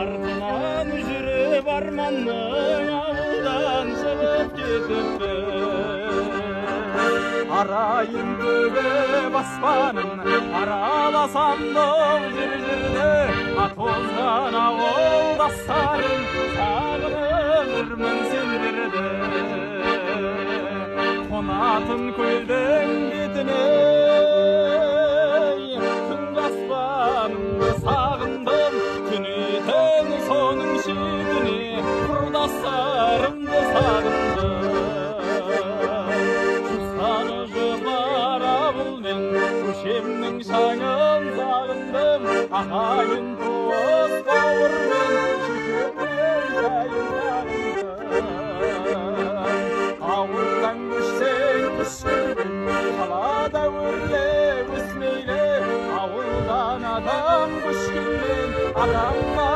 Артынан жүріп арманның ауылдан шығып кетіпті. Арайын төгіп аспанын араласам бұл жер-жерде, атозған ауылдастарым сағынып жүрмін сендерді. Қонатын көлдің бетіне түнгі аспанымды сағындым, түнейтін соның шетіне құрдастарымды сағындым. Жусаны жұбар ауылмен көшемнің шаңын сағындым, ағайын туыс бауырмен шешемнің жайын сағындым. Ауылдан көшсең күш көрген, қалада өрлеп өсмейлі, ауылдан адам көшкенмен адамға